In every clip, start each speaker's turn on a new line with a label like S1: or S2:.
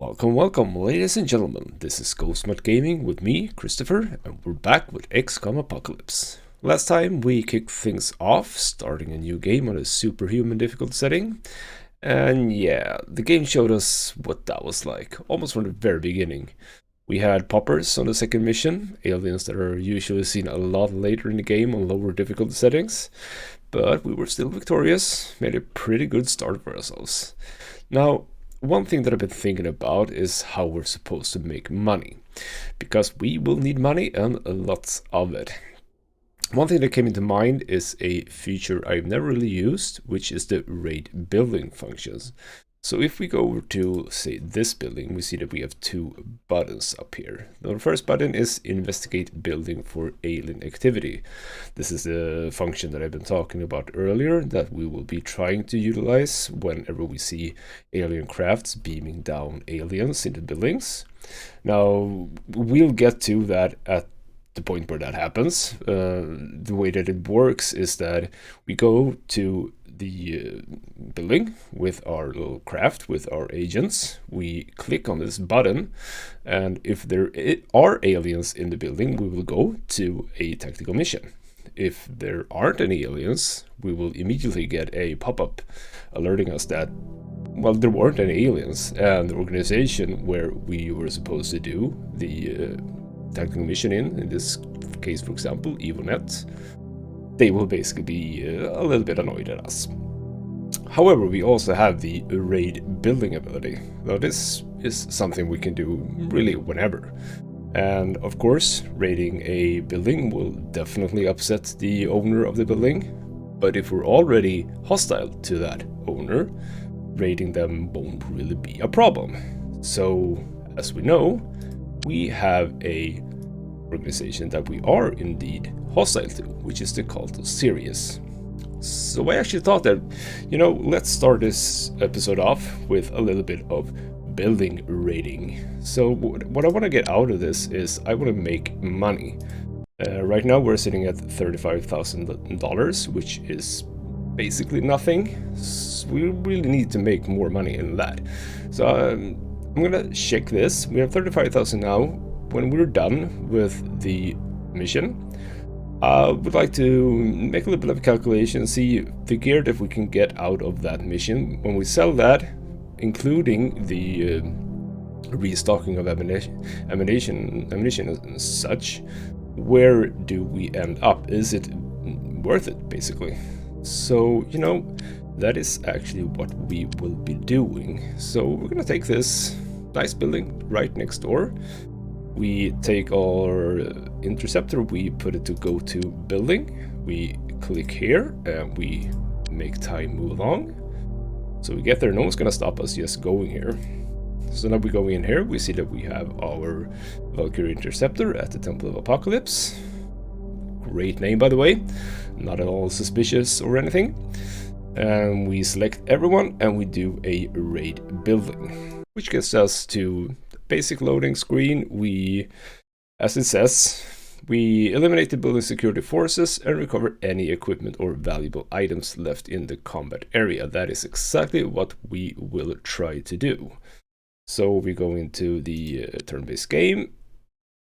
S1: Welcome, ladies and gentlemen. This is GhostMod Gaming with me, Christopher, and we're back with XCOM Apocalypse. Last time we kicked things off, starting a new game on a superhuman difficult setting. And yeah, the game showed us what that was like, almost from the very beginning. We had poppers on the second mission, aliens that are usually seen a lot later in the game on lower difficulty settings. But we were still victorious, made a pretty good start for ourselves. Now, one thing that I've been thinking about is how we're supposed to make money, because we will need money and lots of it. One thing that came into mind is a feature I've never really used, which is the raid building functions. So if we go over to, say, this building, we see that we have two buttons up here. Now, the first button is Investigate Building for Alien Activity. This is the function that I've been talking about earlier that we will be trying to utilize whenever we see alien crafts beaming down aliens into buildings. Now, we'll get to that at the point where that happens. The way that it works is that we go to the building with our little craft, with our agents. We click on this button, and if there are aliens in the building, we will go to a tactical mission. If there aren't any aliens, we will immediately get a pop-up alerting us that, well, there weren't any aliens, and the organization where we were supposed to do the tactical mission in this case, for example, EvoNet, they will basically be a little bit annoyed at us. However, we also have the raid building ability. Now, this is something we can do really whenever. And of course, raiding a building will definitely upset the owner of the building. But if we're already hostile to that owner, raiding them won't really be a problem. So, as we know, we have a organization that we are indeed hostile to, which is the Cult of Sirius. So I actually thought that, let's start this episode off with a little bit of building raiding. So what I want to get out of this is I want to make money. Right now we're sitting at $35,000, which is basically nothing. So we really need to make more money in that. So I'm gonna check this. We have 35,000 now. When we're done with the mission, I would like to make a little bit of a calculation, see the gear that we can get out of that mission. When we sell that, including the restocking of ammunition and such, where do we end up? Is it worth it, basically? So, that is actually what we will be doing. So we're gonna take this nice building right next door. We take our interceptor, we put it to go to building, we click here, and we make time move along. So we get there, no one's gonna stop us just going here. So now we go in here, we see that we have our Valkyrie interceptor at the Temple of Apocalypse. Great name, by the way, not at all suspicious or anything. And we select everyone and we do a raid building, which gets us to basic loading screen. We, as it says, we eliminate the building security forces and recover any equipment or valuable items left in the combat area. That is exactly what we will try to do. So we go into the turn-based game.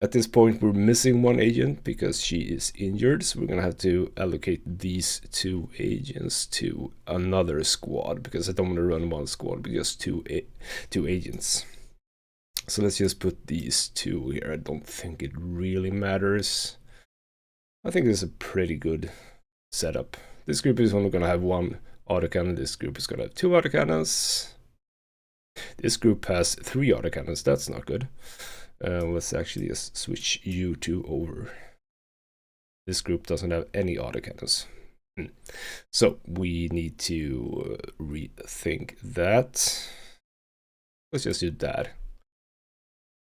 S1: At this point, we're missing one agent because she is injured, so we're gonna have to allocate these two agents to another squad, because I don't want to run one squad with just two agents. So let's just put these two here. I don't think it really matters. I think this is a pretty good setup. This group is only going to have one autocannon. This group is going to have two autocannons. This group has three autocannons. That's not good. Let's actually just switch you two over. This group doesn't have any autocannons. So we need to rethink that. Let's just do that.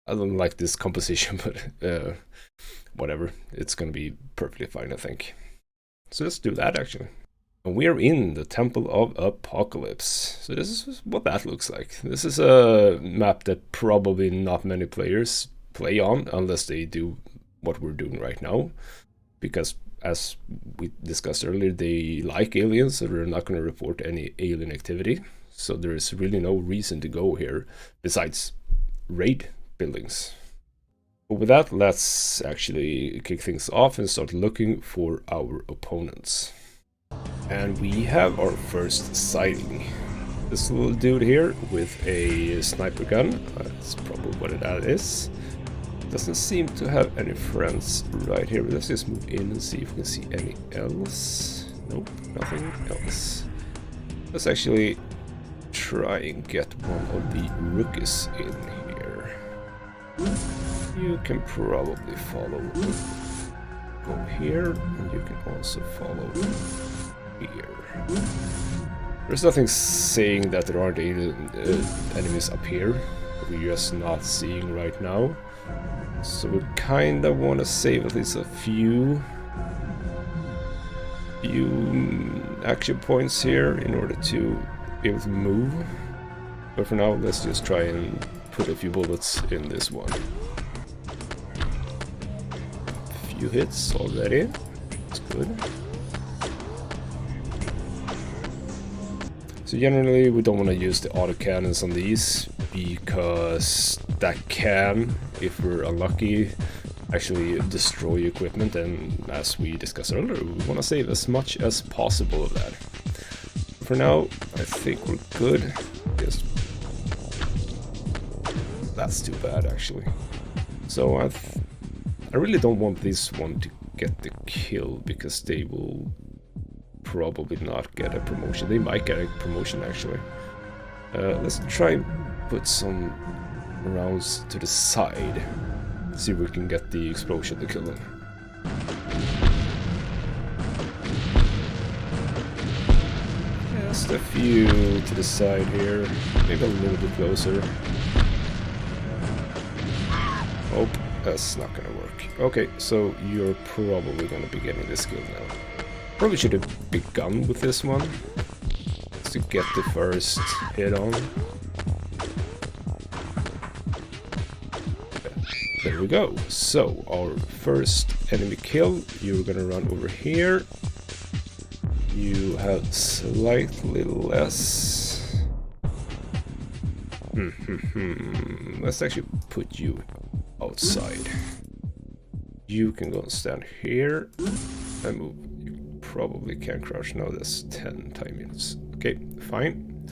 S1: I don't like this composition, but whatever. It's going to be perfectly fine, I think. So let's do that, actually. And we are in the Temple of Apocalypse. So this is what that looks like. This is a map that probably not many players play on, unless they do what we're doing right now. Because, as we discussed earlier, they like aliens, so they're not going to report any alien activity. So there is really no reason to go here, besides raid buildings. But with that, let's actually kick things off and start looking for our opponents. And we have our first sighting. This little dude here with a sniper gun. That's probably what that is. Doesn't seem to have any friends right here. But let's just move in and see if we can see any else. Nope, nothing else. Let's actually try and get one of the rookies in here. You can probably follow. Go here, and you can also follow here. There's nothing saying that there aren't any enemies up here. We're just not seeing right now. So we kind of want to save at least a few action points here in order to be able to move. But for now, let's just try and put a few bullets in this one. A few hits already. That's good. So generally, we don't want to use the autocannons on these because that can, if we're unlucky, actually destroy equipment, and as we discussed earlier, we want to save as much as possible of that. For now, I think we're good. Just that's too bad, actually. So I really don't want this one to get the kill because they will probably not get a promotion. They might get a promotion, actually. Let's try and put some rounds to the side. See if we can get the explosion to kill them. Just a few to the side here. Maybe a little bit closer. Oh, that's not gonna work. Okay, so you're probably gonna be getting this kill now. Probably should have begun with this one. Just to get the first hit on. There we go. So, our first enemy kill. You're gonna run over here. You have slightly less. Let's actually put you outside. You can go and stand here and move. You probably can crouch now. That's 10 time units. Okay, fine.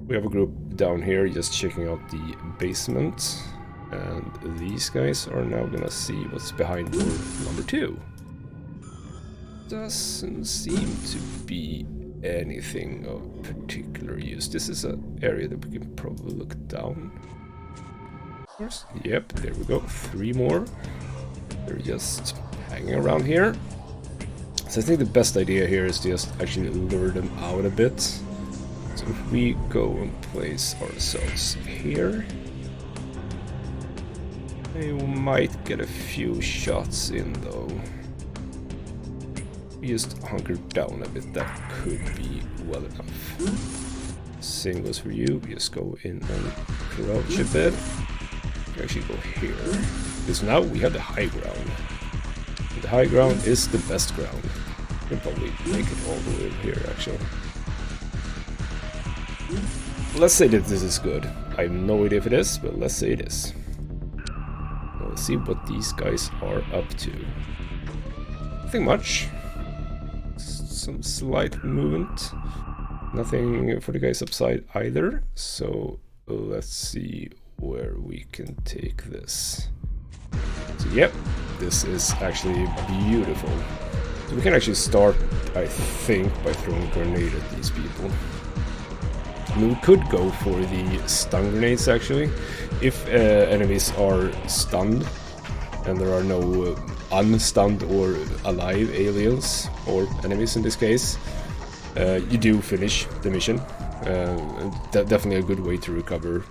S1: We have a group down here just checking out the basement. And these guys are now gonna see what's behind door number 2. Doesn't seem to be anything of particular use. This is an area that we can probably look down. Of course. Yep, there we go. 3 more. They're just hanging around here. So I think the best idea here is just actually lure them out a bit. So if we go and place ourselves here, we might get a few shots in though. We just hunker down a bit, that could be well enough. Same goes for you, we just go in and crouch a bit. We actually go here. Because now we have the high ground. And the high ground is the best ground. We can probably make it all the way here actually. Let's say that this is good. I have no idea if it is, but let's say it is. Let's see what these guys are up to. Nothing much. Some slight movement. Nothing for the guys upside either. So let's see where we can take this. So yep, this is actually beautiful. So we can actually start, I think, by throwing a grenade at these people. I mean, we could go for the stun grenades actually. If enemies are stunned and there are no unstunned or alive aliens, or enemies in this case, you do finish the mission. Definitely a good way to recover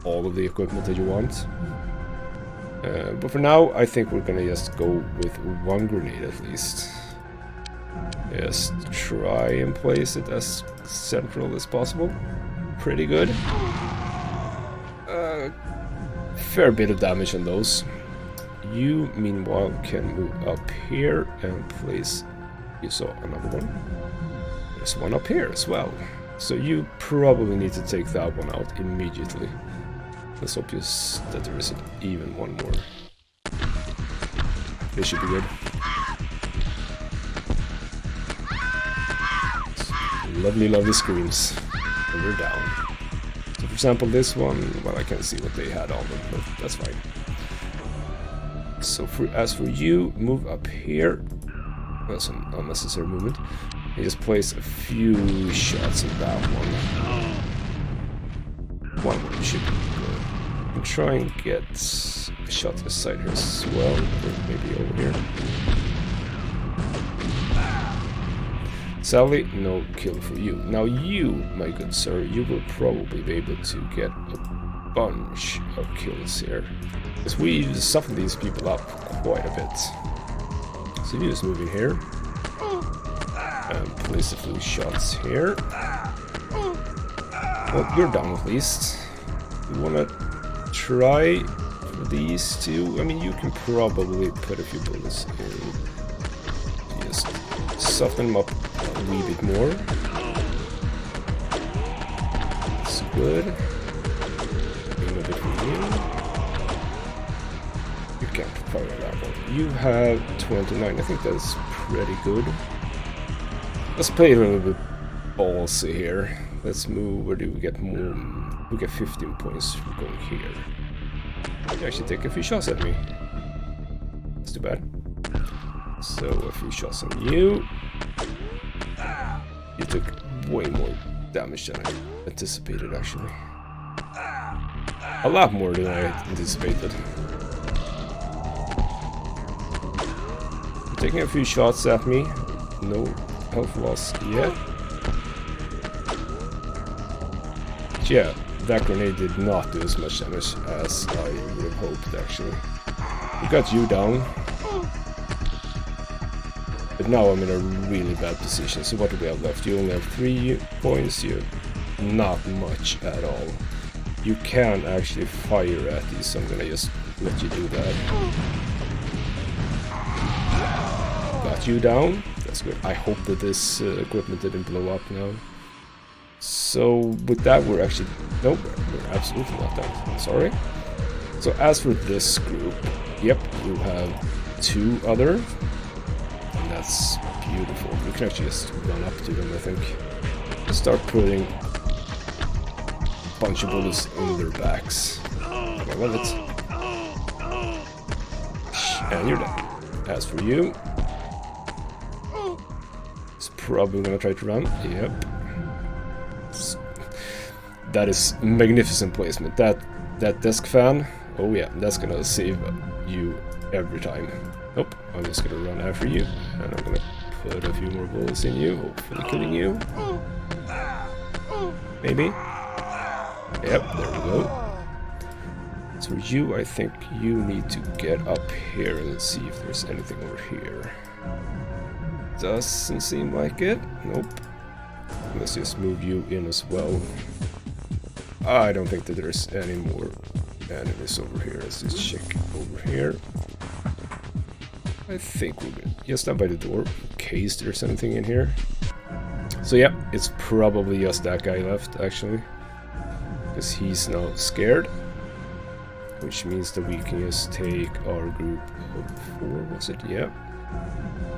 S1: all of the equipment that you want. But for now, I think we're gonna just go with 1 grenade at least. Just try and place it as central as possible. Pretty good. Fair bit of damage on those. You, meanwhile, can move up here and place... You saw another one. There's one up here as well. So you probably need to take that one out immediately. Let's hope that there isn't even one more. This should be good. Lovely, lovely screams. And we're down. So for example, this one, well, I can't see what they had on them, but that's fine. So as for you, move up here. That's an unnecessary movement. You just place a few shots in that one. One should be good. And try and get a shot to the side here as well, or maybe over here. Sadly, no kill for you. Now you, my good sir, you will probably be able to get a bunch of kills here. Because we soften these people up quite a bit. So you just move in here. And place a few shots here. Well, you're down at least. You wanna try for these two? I mean, you can probably put a few bullets in. Just soften them up a wee bit more. That's good. Aim a bit for you. You can't fire that one. You have 29. I think that's pretty good. Let's play a little bit ballsy here. Let's move. Where do we get more? We get 15 points for going here. You actually take a few shots at me. That's too bad. So a few shots on you. You took way more damage than I anticipated, actually. A lot more than I anticipated. You're taking a few shots at me. No health loss yet. Yeah, that grenade did not do as much damage as I would have hoped, actually. We got you down. But now I'm in a really bad position. So what do we have left? You only have 3 points. You have not much at all. You can actually fire at these, so I'm gonna just let you do that. Got you down. That's good. I hope that this equipment didn't blow up now. So with that, we're actually... Nope, we're absolutely not done. I'm sorry. So as for this group, yep, you have 2 other. And that's beautiful. You can actually just run up to them, I think. And start putting a bunch of bullets in their backs. I love it. And you're done. As for you... It's probably gonna try to run. Yep. That is magnificent placement. That desk fan, oh yeah, that's gonna save you every time. Nope, I'm just gonna run after you, and I'm gonna put a few more bullets in you, hopefully killing you. Maybe. Yep, there we go. So you, I think you need to get up here and see if there's anything over here. Doesn't seem like it. Nope. Let's just move you in as well. I don't think that there's any more enemies over here. Let's just check over here. I think we're good. Just down by the door, in case there's anything in here. So yeah, it's probably just that guy left, actually. Because he's now scared. Which means that we can just take our group of 4, was it? Yeah.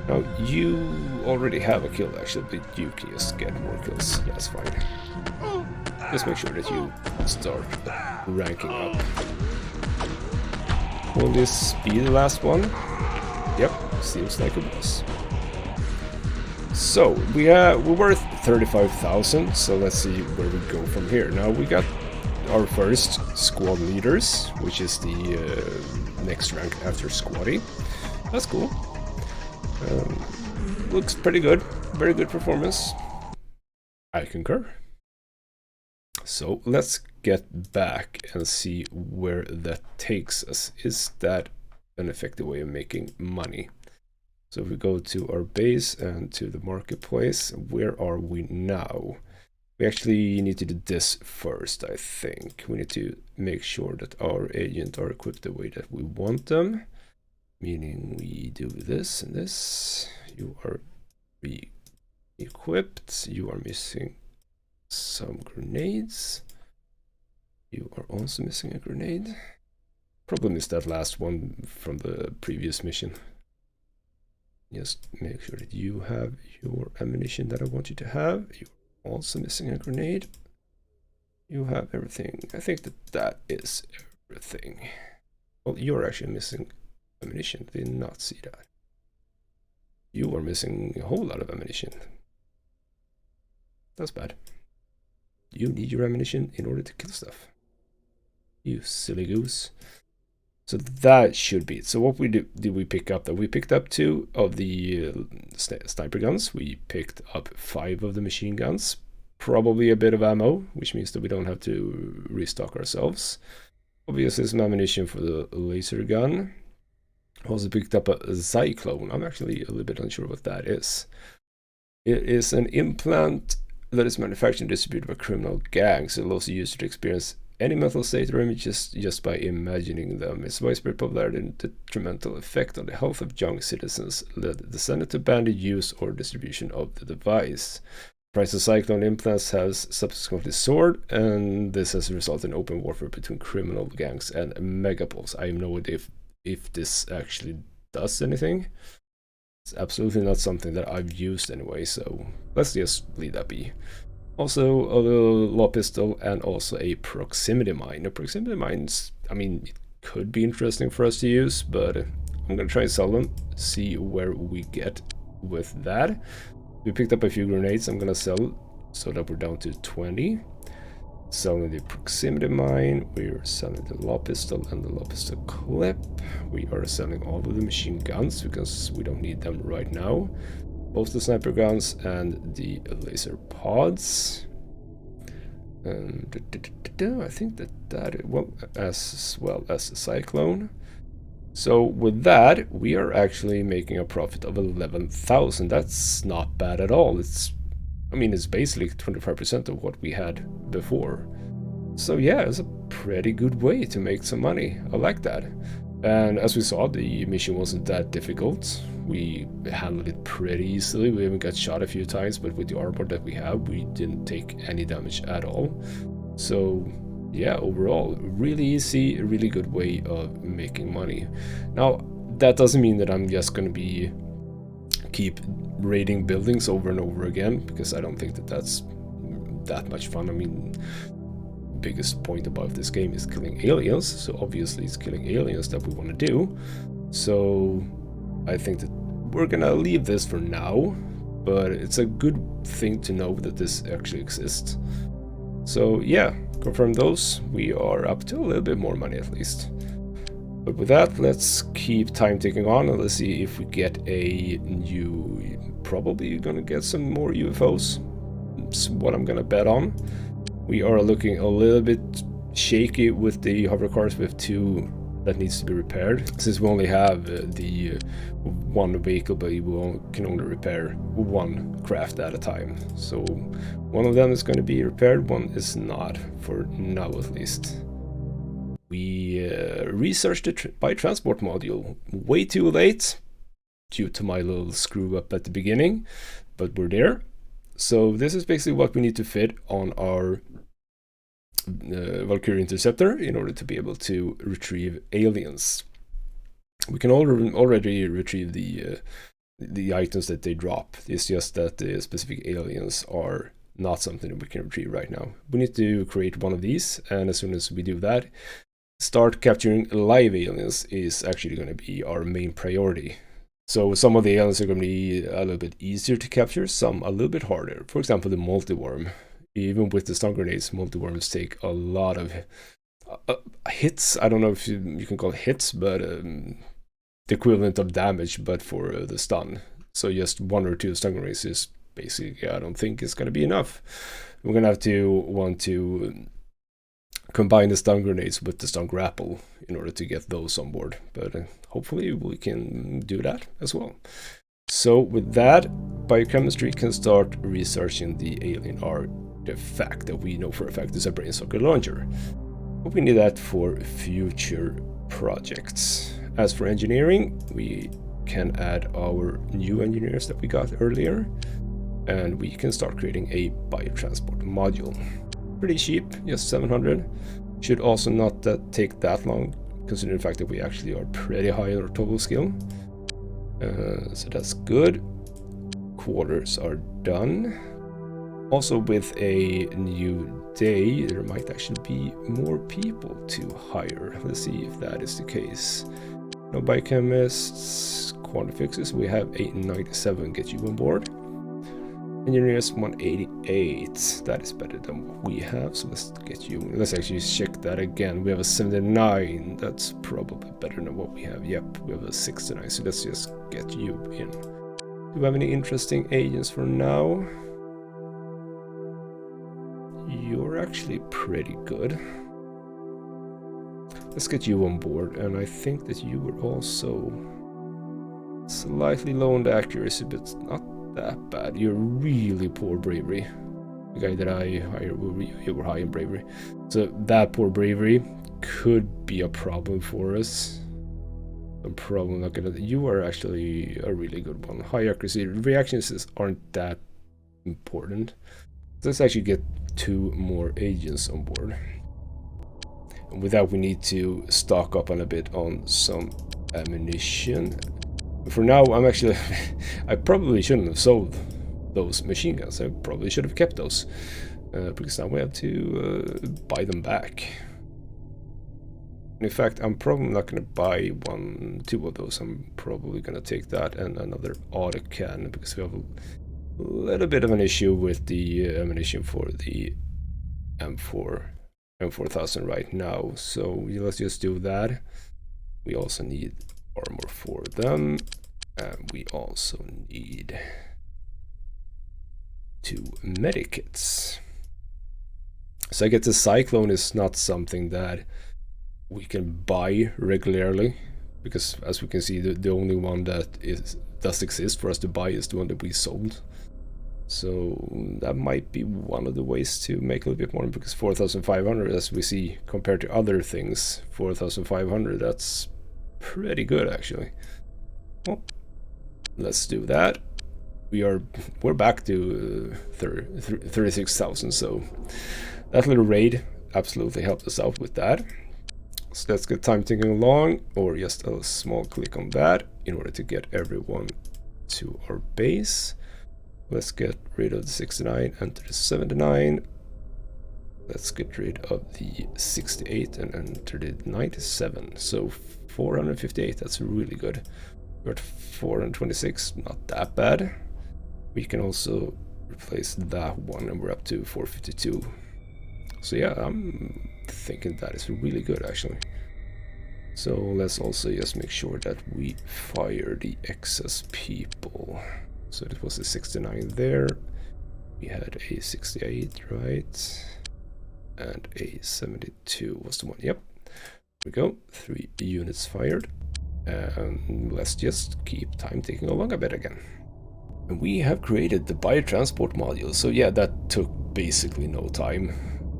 S1: Now, you already have a kill, actually, but you can just get more kills. That's fine. Just make sure that you start ranking up. Will this be the last one? Yep, seems like it was. So, we're worth 35,000, so let's see where we go from here. Now, we got our first squad leaders, which is the next rank after squatty. That's cool. Looks pretty good. Very good performance. I concur. So let's get back and see where that takes us. Is that an effective way of making money? So if we go to our base and to the marketplace, where are we now? We actually need to do this first, I think. We need to make sure that our agents are equipped the way that we want them. Meaning we do this and this. You are re-equipped. You are missing some grenades. You are also missing a grenade. Probably missed that last one from the previous mission. Just make sure that you have your ammunition that I want you to have. You're also missing a grenade. You have everything. I think that is everything. Well, you're actually missing ammunition. Did not see that. You are missing a whole lot of ammunition. That's bad. You need your ammunition in order to kill stuff. You silly goose. So that should be it. So what did we pick up? That we picked up 2 of the sniper guns. We picked up 5 of the machine guns. Probably a bit of ammo, which means that we don't have to restock ourselves. Obviously some ammunition for the laser gun. Also picked up a cyclone. I'm actually a little bit unsure what that is. It is an implant that is manufactured and distributed by criminal gangs. It allows the user to experience any mental state or images just by imagining them. Its widespread popularity and detrimental effect on the health of young citizens led the Senate to ban the use or distribution of the device. Price of cyclone implants has subsequently soared, and this has resulted in open warfare between criminal gangs and Mega-Primus. I have no idea if this actually does anything. It's absolutely not something that I've used anyway, so let's just leave that be. Also a little law pistol and also a proximity mine. A proximity mines, I mean, it could be interesting for us to use, but I'm gonna try and sell them, see where we get with that. We picked up a few grenades I'm gonna sell so that we're down to 20. Selling the proximity mine, we're selling the law pistol and the law pistol clip. We are selling all of the machine guns because we don't need them right now. Both the sniper guns and the laser pods. I think that well as the cyclone. So with that, we are actually making a profit of 11,000. That's not bad at all. I mean, it's basically 25% of what we had before. So yeah, it's a pretty good way to make some money. I like that. And as we saw, the mission wasn't that difficult. We handled it pretty easily. We even got shot a few times, but with the armor that we have, we didn't take any damage at all. So yeah, overall, really easy, a really good way of making money. Now, that doesn't mean that I'm just going to keep raiding buildings over and over again, because I don't think that that's that much fun. I mean, biggest point about this game is killing aliens, so obviously it's killing aliens that we want to do. So I think that we're gonna leave this for now, but it's a good thing to know that this actually exists. So yeah, confirm those. We are up to a little bit more money at least. But with that, let's keep time ticking on and let's see if we get a new, probably gonna get some more UFOs. That's what I'm gonna bet on. We are looking a little bit shaky with the hover cars. We have 2 that needs to be repaired. Since we only have the 1 vehicle, but we can only repair 1 craft at a time. So 1 of them is going to be repaired, 1 is not, for now at least. We researched the by-transport module way too late due to my little screw up at the beginning, but we're there. So this is basically what we need to fit on our Valkyrie Interceptor in order to be able to retrieve aliens. We can already retrieve the items that they drop. It's just that the specific aliens are not something that we can retrieve right now. We need to create 1 of these, and as soon as we do that, start capturing live aliens is actually going to be our main priority. So some of the aliens are going to be a little bit easier to capture, some a little bit harder. For example, the multi-worm. Even with the stun grenades, multi-worms take a lot of hits. I don't know if you can call it hits, but the equivalent of damage, but for the stun. So just 1 or 2 stun grenades is basically, I don't think it's going to be enough. We're going to have to want to combine the stun grenades with the stun grapple in order to get those on board. But hopefully we can do that as well. So with that, biochemistry can start researching the alien artifact that we know for a fact is a brain socket launcher. But we need that for future projects. As for engineering, we can add our new engineers that we got earlier, and we can start creating a biotransport module. Pretty cheap, just 700. Should also not take that long, considering the fact that we actually are pretty high on our total skill. So that's good. Quarters are done. Also, with a new day, there might actually be more people to hire. Let's see if that is the case. No biochemists, quantifixies. We have 897. Get you on board. Engineers 188. That is better than what we have. So let's get you. Let's actually check that again. We have a 79. That's probably better than what we have. Yep, we have a 69. So let's just get you in. Do we have any interesting agents for now? You're actually pretty good. Let's get you on board. And I think that you were also slightly low on the accuracy, but not that bad. You're really poor bravery. The guy that I hired, you were high in bravery. So that poor bravery could be a problem for us. I'm probably not gonna. You are actually a really good one. High accuracy. Reactions aren't that important. Let's actually get 2 more agents on board. And with that, we need to stock up on a bit on some ammunition. For now, I'm actually... I probably shouldn't have sold those machine guns. I probably should have kept those. Because now we have to buy them back. In fact, I'm probably not going to buy 2 of those. I'm probably going to take that and another auto cannon, because we have a little bit of an issue with the ammunition for the M4000 right now. So let's just do that. We also need armor for them, and we also need 2 medikits. So I guess the Cyclone is not something that we can buy regularly, because as we can see, the only one that does exist for us to buy is the one that we sold. So that might be one of the ways to make a little bit more, because 4,500, as we see, compared to other things, 4,500, that's pretty good actually. Well, let's do that. We're back to 36,000, so that little raid absolutely helped us out with that. So let's get time ticking along, or just a small click on that in order to get everyone to our base. Let's get rid of the 69, enter the 79. Let's get rid of the 68 and enter the 97. So 458, that's really good. We're at 426, not that bad. We can also replace that one, and we're up to 452. So yeah, I'm thinking that is really good actually. So let's also just make sure that we fire the excess people. So it was a 69 there. We had a 68, right? And a 72 was the one. Yep. Here we go. 3 units fired. And let's just keep time ticking along a bit again. And we have created the biotransport module. So yeah, that took basically no time.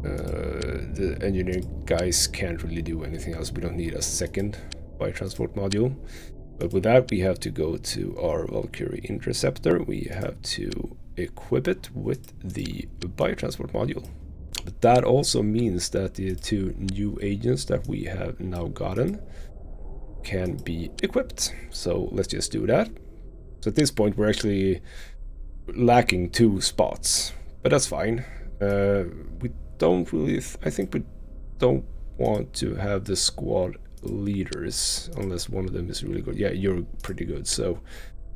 S1: The engineering guys can't really do anything else. We don't need a second biotransport module. But with that, we have to go to our Valkyrie Interceptor. We have to equip it with the biotransport module. But that also means that the 2 new agents that we have now gotten can be equipped. So let's just do that. So at this point, we're actually lacking 2 spots, but that's fine. We don't really... I think we don't want to have the squad leaders unless one of them is really good. Yeah, you're pretty good, so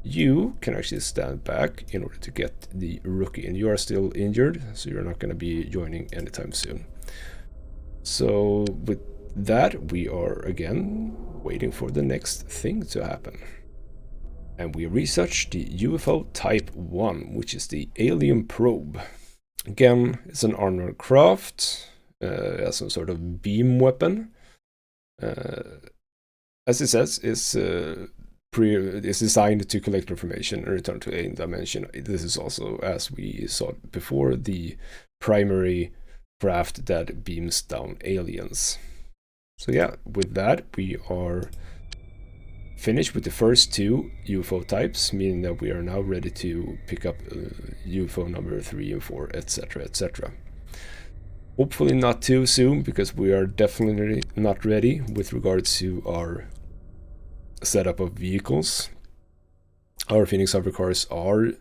S1: you can actually stand back in order to get the rookie, and you are still injured, so you're not going to be joining anytime soon. So with that, we are again waiting for the next thing to happen, and we researched the UFO type 1, which is the alien probe. Again, it's an armored craft, has some sort of beam weapon. As it says, is designed to collect information and return to a dimension. This is also, as we saw before, the primary craft that beams down aliens. So yeah, with that, we are finished with the first 2 UFO types, meaning that we are now ready to pick up UFO number 3 and 4, etc., etc. Hopefully not too soon, because we are definitely not ready with regards to our setup of vehicles. Our Phoenix hover cars are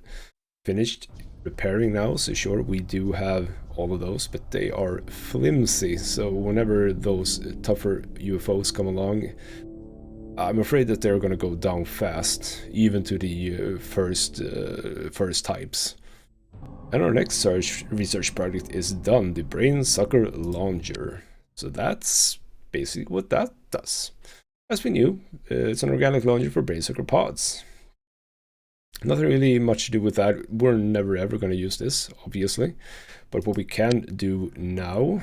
S1: finished repairing now, so sure, we do have all of those, but they are flimsy, so whenever those tougher UFOs come along, I'm afraid that they're gonna go down fast, even to the first types. And our next research project is done, the Brain Sucker Launcher. So that's basically what that does. As we knew, it's an organic launcher for brain sucker pods. Nothing really much to do with that. We're never ever going to use this, obviously. But what we can do now,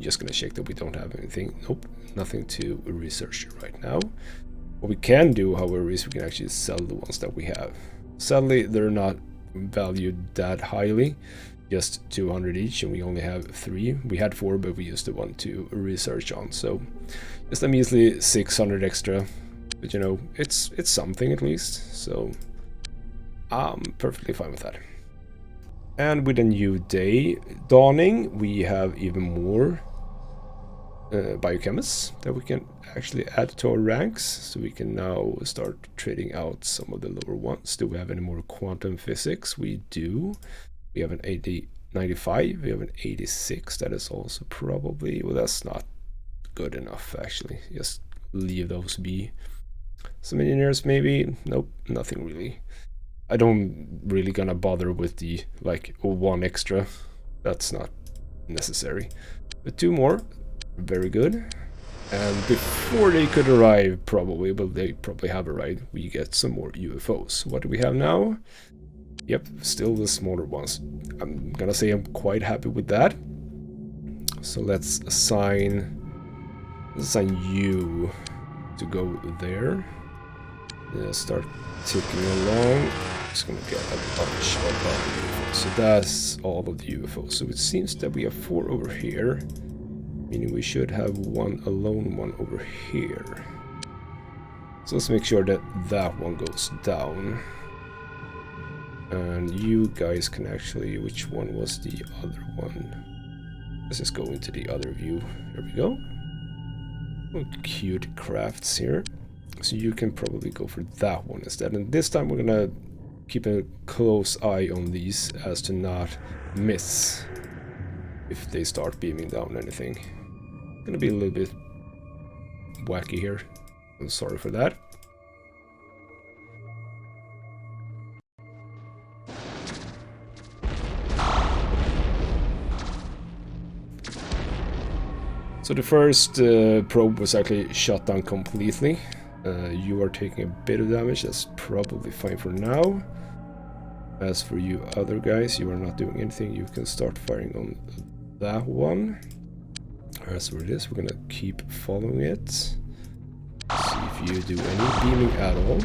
S1: just going to check that we don't have anything. Nope, nothing to research right now. What we can do, however, is we can actually sell the ones that we have. Sadly, they're not valued that highly. Just 200 each, and we only have 3. We had 4, but we used the one to research on. So just a measly 600 extra. But you know, it's something at least. So I'm perfectly fine with that. And with a new day dawning, we have even more biochemists that we can actually add to our ranks. So we can now start trading out some of the lower ones. Do we have any more quantum physics? We do. We have an 95, we have an 86, that is also probably, well, that's not good enough actually, just leave those be. Some engineers maybe, nope, nothing really. I don't really gonna bother with the, like, 1 extra, that's not necessary. But 2 more, very good. And before they could arrive, probably, well, they probably have arrived, we get some more UFOs. What do we have now? Yep, still the smaller ones. I'm gonna say I'm quite happy with that. So let's assign you to go there. Start ticking along. Just gonna get a bunch of UFOs. So that's all of the UFOs. So it seems that we have 4 over here, meaning we should have 1 alone one over here. So let's make sure that that one goes down. And you guys can actually, which one was the other one? Let's just go into the other view. There we go. Oh, cute crafts here. So you can probably go for that one instead. And this time we're gonna keep a close eye on these as to not miss if they start beaming down anything. Gonna be a little bit wacky here. I'm sorry for that. So the first probe was actually shot down completely. You are taking a bit of damage, that's probably fine for now. As for you other guys, you are not doing anything, you can start firing on that one. As for this, we're gonna keep following it. See if you do any beaming at all.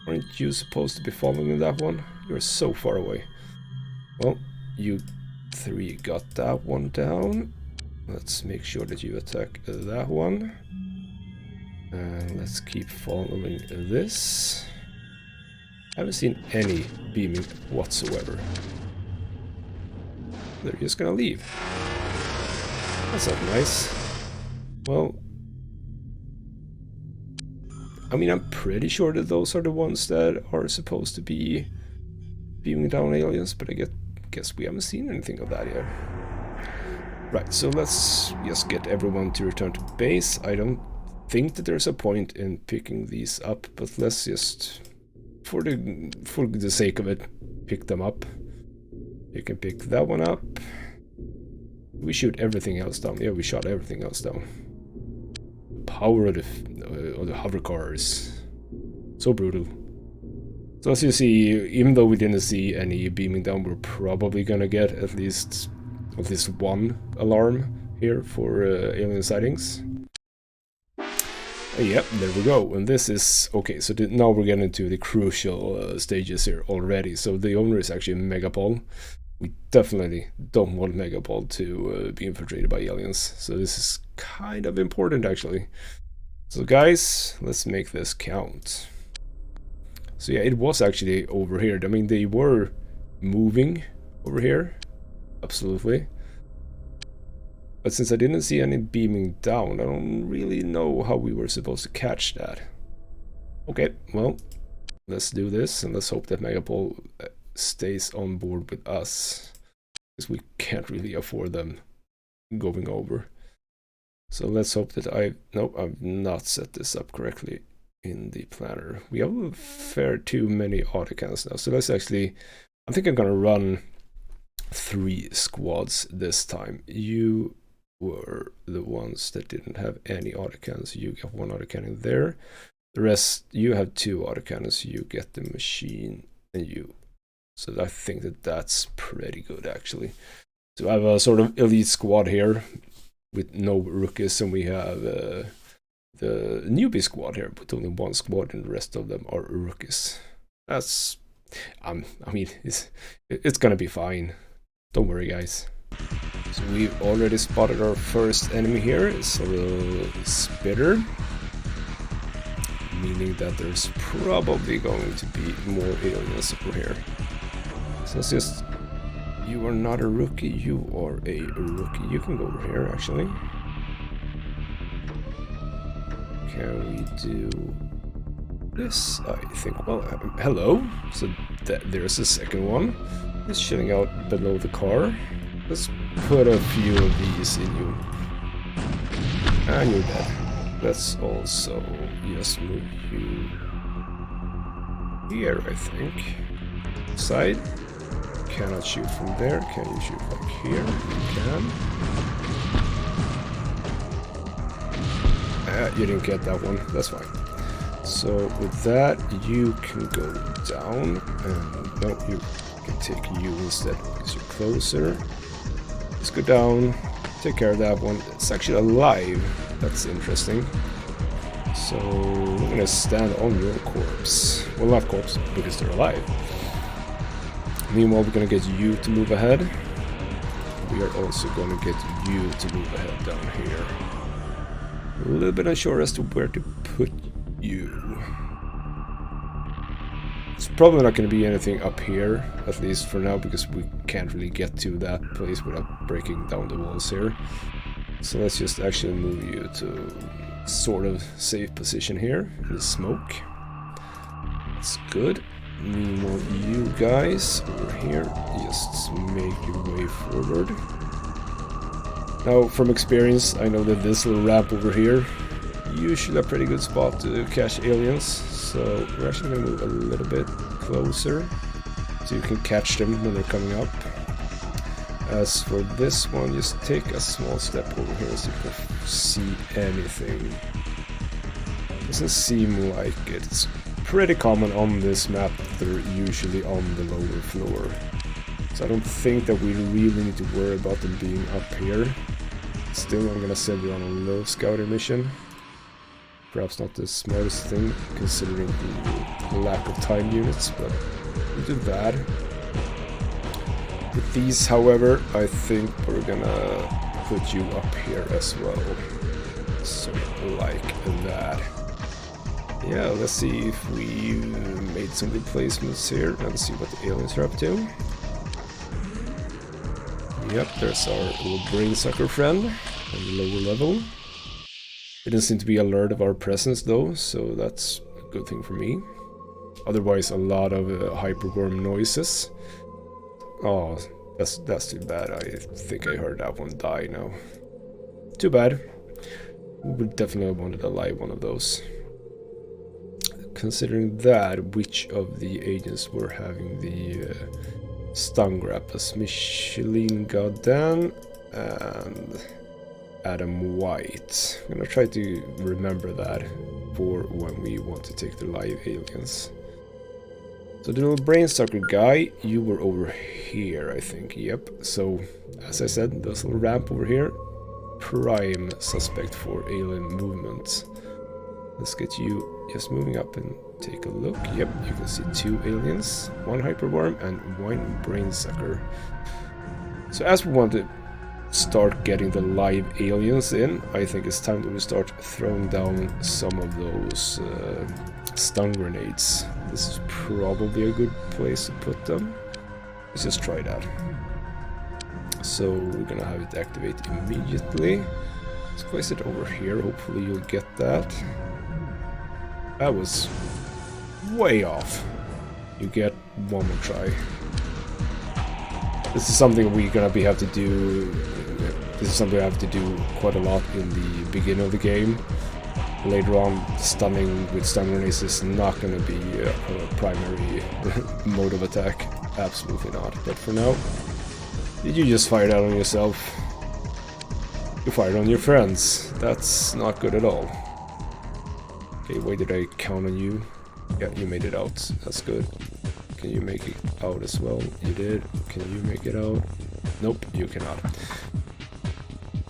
S1: Aren't you supposed to be following that one? You're so far away. Well, you 3 got that one down. Let's make sure that you attack that one. And let's keep following this. I haven't seen any beaming whatsoever. They're just gonna leave. That's not nice. Well, I mean, I'm pretty sure that those are the ones that are supposed to be beaming down aliens, but I guess we haven't seen anything of that yet. Right, so let's just get everyone to return to base. I don't think that there's a point in picking these up, but let's just, for the sake of it, pick them up. You can pick that one up. We shoot everything else down. Yeah, we shot everything else down. Power of the hover cars. So brutal. So as you see, even though we didn't see any beaming down, we're probably gonna get at least one alarm here for alien sightings. Yep, there we go. And this is okay. So now we're getting to the crucial stages here already. So the owner is actually Megapol. We definitely don't want Megapol to be infiltrated by aliens. So this is kind of important actually. So guys, let's make this count. So yeah, it was actually over here. I mean, they were moving over here. Absolutely. But since I didn't see any beaming down, I don't really know how we were supposed to catch that. Okay, well, let's do this, and let's hope that Mega-Pol stays on board with us, because we can't really afford them going over. So let's hope that nope, I've not set this up correctly in the planner. We have a fair too many autocannons now, so let's actually, I think I'm gonna run 3 squads this time. You were the ones that didn't have any autocannons. You got 1 autocannon there. The rest, you have 2 autocannons. You get the machine, and you. So I think that that's pretty good, actually. So I have a sort of elite squad here with no rookies, and we have the newbie squad here with only 1 squad, and the rest of them are rookies. That's, I mean, it's gonna be fine. Don't worry, guys. So we've already spotted our first enemy here. It's a little spitter, meaning that there's probably going to be more aliens over here. So it's just, you are not a rookie, you are a rookie. You can go over here, actually. Can we do this? I think, well, hello. So there's the second one. It's chilling out below the car. Let's put a few of these in you. And you're dead. Let's also just move you here, I think. Side. Cannot shoot from there. Can you shoot like here? You can. You didn't get that one. That's fine. So with that, you can go down. And no, you can take you instead because you're closer. Let's go down. Take care of that one. It's actually alive. That's interesting. So we're gonna stand on your corpse. Well, not corpse, because they're alive. Meanwhile, we're gonna get you to move ahead. We are also gonna get you to move ahead down here. A little bit unsure as to where to put you. It's probably not going to be anything up here, at least for now, because we can't really get to that place without breaking down the walls here. So let's just actually move you to sort of safe position here in the smoke. That's good. Meanwhile, you guys over here, just make your way forward. Now, from experience, I know that this little ramp over here, usually a pretty good spot to catch aliens. So we're actually going to move a little bit closer so you can catch them when they're coming up. As for this one, just take a small step over here so you can see anything. Doesn't seem like it. It's pretty common on this map that they're usually on the lower floor. So I don't think that we really need to worry about them being up here. Still, I'm gonna send you on a little scouting mission. Perhaps not the smartest thing, considering the lack of time units, but not too bad. With these, however, I think we're gonna put you up here as well. So, like that. Yeah, let's see if we made some replacements here and see what the aliens are up to. Yep, there's our little brain sucker friend on the lower level. It doesn't seem to be alert of our presence though, so that's a good thing for me. Otherwise, a lot of hyperworm noises. Oh, that's too bad. I think I heard that one die now. Too bad. We would definitely wanted a live one of those. Considering that, which of the agents were having the stun grapples? Michelin Godin and Adam White. I'm gonna try to remember that for when we want to take the live aliens. So the little brain sucker guy, you were over here, I think. Yep. So as I said, this little ramp over here, prime suspect for alien movement. Let's get you just moving up and take a look. Yep, you can see 2 aliens, 1 hyperworm and 1 brain sucker. So as we want to start getting the live aliens in, I think it's time that we start throwing down some of those stun grenades. This is probably a good place to put them. Let's just try that. So we're gonna have it activate immediately. Let's place it over here. Hopefully you'll get that. That was way off. You get one more try. This is something we're gonna have to do. This is something I have to do quite a lot in the beginning of the game. Later on, stunning with stun grenades is not gonna be a primary mode of attack. Absolutely not. But for now, did you just fire that on yourself? You fired on your friends. That's not good at all. Okay, wait, did I count on you? Yeah, you made it out. That's good. Can you make it out as well? You did. Can you make it out? Nope, you cannot.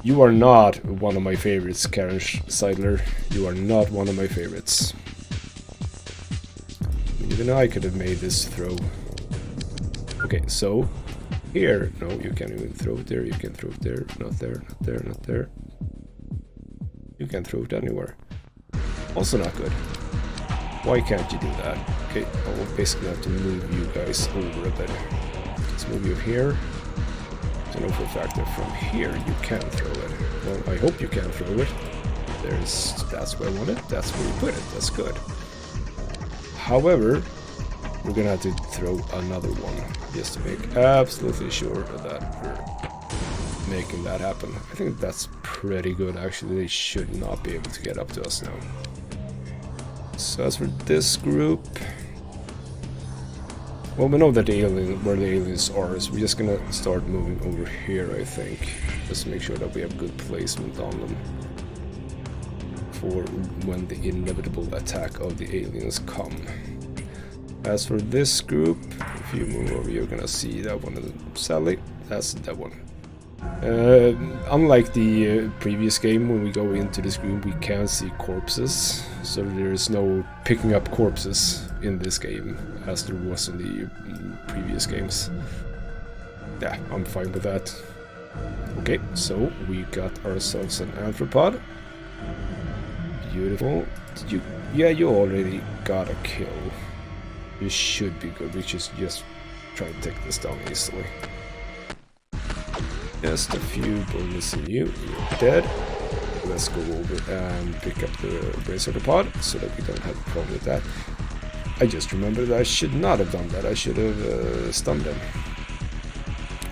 S1: You are not one of my favorites, Karen Seidler. You are not one of my favorites. Even I could have made this throw. Okay, so here. No, you can't even throw it there. You can throw it there. Not there, not there, not there. You can throw it anywhere. Also not good. Why can't you do that? Okay, I will basically have to move you guys over a bit. Let's move you here. I know for a fact that from here you can throw it. Well, I hope you can throw it. That's where I want it. That's where you put it. That's good. However, we're gonna have to throw another one just to make absolutely sure that we're making that happen. I think that's pretty good. Actually, they should not be able to get up to us now. So as for this group, well, we know that where the aliens are, so we're just gonna start moving over here, I think. Just to make sure that we have good placement on them for when the inevitable attack of the aliens come. As for this group, if you move over, you're gonna see that one. Sadly, that's that one. Unlike the previous game, when we go into this group, we can see corpses. So there is no picking up corpses in this game, as there was in the previous games. Yeah, I'm fine with that. Okay, so we got ourselves an arthropod. Beautiful. Did you? Yeah, you already got a kill. You should be good. We should just try to take this down easily. Just a few bullets in you. You're dead. Let's go over and pick up the bracer pod so that we don't have a problem with that. I just remembered that I should not have done that. I should have stunned them.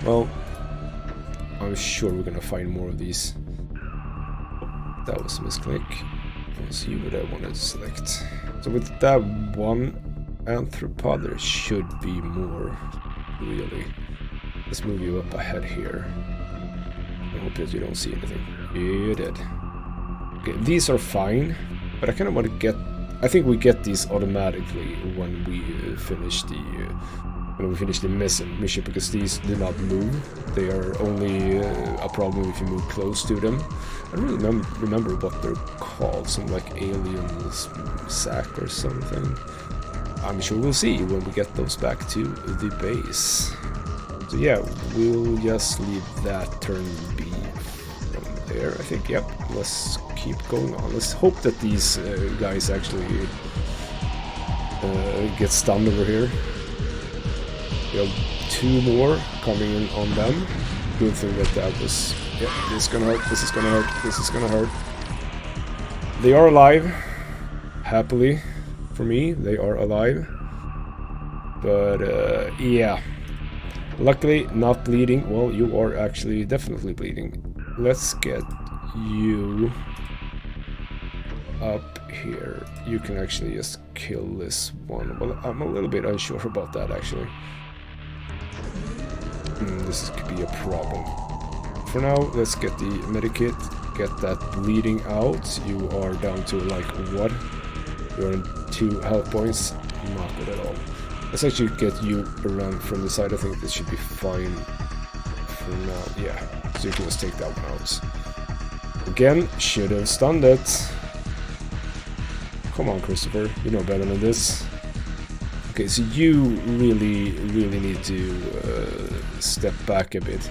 S1: Well, I'm sure we're gonna find more of these. Oh, that was a misclick. Let's see what I wanted to select. So with that one arthropod, there should be more, really. Let's move you up ahead here. I hope that you don't see anything. You did. Okay, these are fine, but I kind of want to get... I think we get these automatically when we finish the mission, because these do not move. They are only a problem if you move close to them. I don't really remember what they're called. Some like alien sack or something. I'm sure we'll see when we get those back to the base. So yeah, we'll just leave that turn be from there, I think. Yep, let's keep going on. Let's hope that these guys actually get stunned over here. We have two more coming in on them. Good thing that was... Yep, this is gonna hurt, this is gonna hurt, this is gonna hurt. They are alive. Happily, for me, they are alive. But, yeah. Luckily, not bleeding. Well, you are actually definitely bleeding. Let's get you up here. You can actually just kill this one. Well, I'm a little bit unsure about that, actually. This could be a problem. For now, let's get the medikit. Get that bleeding out. You are down to, like, what? You're on 2 health points. Not good at all. Let's actually get you around from the side. I think this should be fine for now. Yeah, so you can just take that one out. Again, should have stunned it. Come on, Christopher. You know better than this. Okay, so you really need to step back a bit.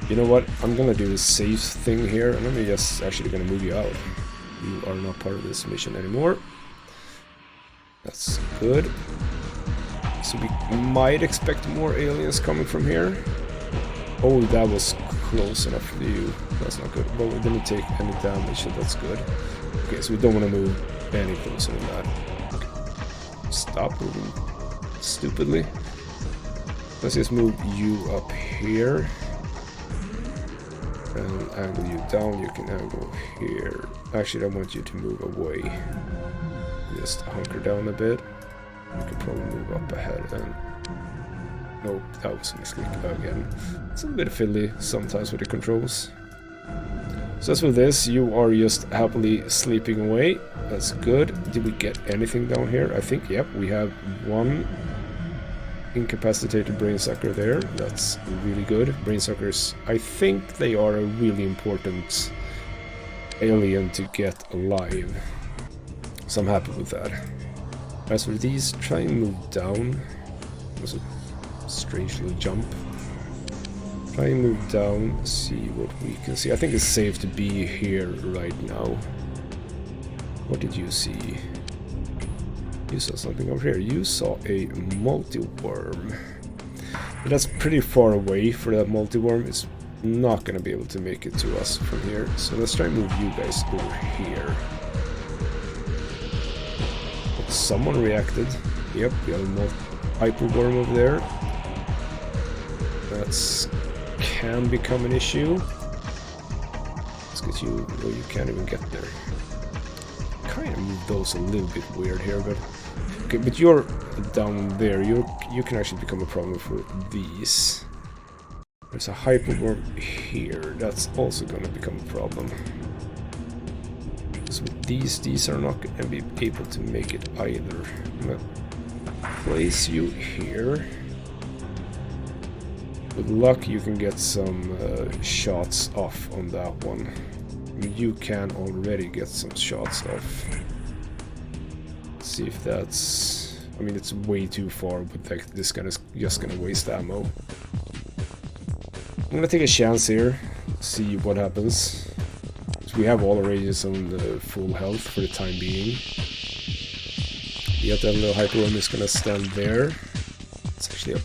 S1: You know what? I'm gonna do the safe thing here, and I'm just actually gonna move you out. You are not part of this mission anymore. That's good. So we might expect more aliens coming from here. Oh, that was close enough for you. That's not good. But we didn't take any damage, so that's good. Okay, so we don't want to move any closer than that. Okay. Stop moving stupidly. Let's just move you up here. And angle you down. You can angle here. Actually, I want you to move away. Just hunker down a bit. You can probably move up ahead and... Nope, that was a misclick again. It's a bit fiddly sometimes with the controls. So as with this, you are just happily sleeping away. That's good. Did we get anything down here? I think, yep, we have one incapacitated brain sucker there. That's really good. Brain suckers, I think they are a really important alien to get alive. So I'm happy with that. As for these, try and move down. Was a strange little jump. Try and move down, see what we can see. I think it's safe to be here right now. What did you see? You saw something over here. You saw a multi-worm. But that's pretty far away for that multi-worm. It's not going to be able to make it to us from here. So let's try and move you guys over here. Someone reacted. Yep, we have a hyper-worm over there. That's can become an issue. Let's get you. Oh, you can't even get there. Kind of move those a little bit weird here, but okay. But you're down there. You can actually become a problem for these. There's a hyperworm here. That's also going to become a problem. So these are not going to be able to make it either. I'm gonna place you here. With luck, you can get some shots off on that one. You can already get some shots off. Let's see if that's... I mean, it's way too far, but like, this guy is just gonna waste ammo. I'm gonna take a chance here, see what happens. So we have all our rages on the full health for the time being. Yet that little hyperworm is gonna stand there. It's actually a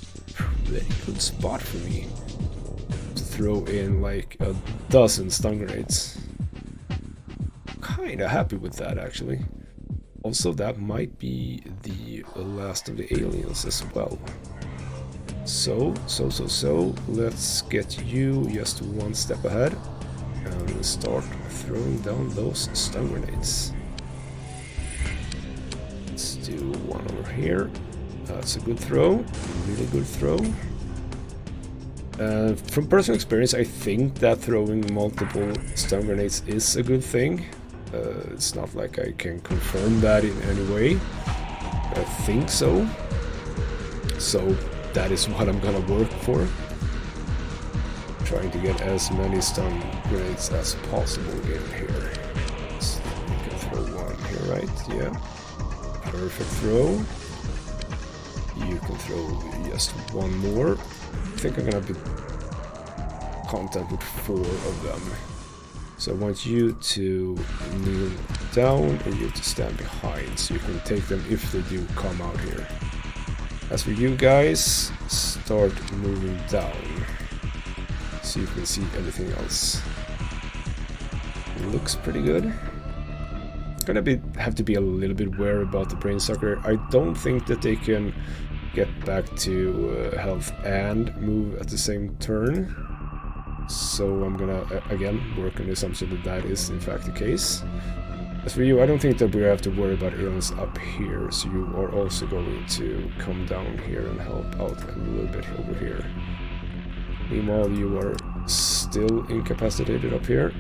S1: very good spot for me to throw in like a dozen stun grenades. Kinda happy with that, actually. Also, that might be the last of the aliens as well. So, let's get you just one step ahead and start throwing down those stun grenades. Let's do one over here. That's a good throw, really good throw. From personal experience, I think that throwing multiple stun grenades is a good thing. It's not like I can confirm that in any way. I think so. So that is what I'm gonna work for. Trying to get as many stun grenades as possible in here. So you can throw one here, right? Yeah. Perfect throw. You can throw just one more. I think I'm gonna be content with 4 of them. So I want you to kneel down and you to stand behind so you can take them if they do come out here. As for you guys, start moving down. See if we can see anything else. It looks pretty good. Gonna have to be a little bit wary about the brain sucker. I don't think that they can get back to health and move at the same turn. So I'm gonna again work on the assumption that that is in fact the case. As for you, I don't think that we have to worry about aliens up here, so you are also going to come down here and help out a little bit over here. Meanwhile, you are still incapacitated up here.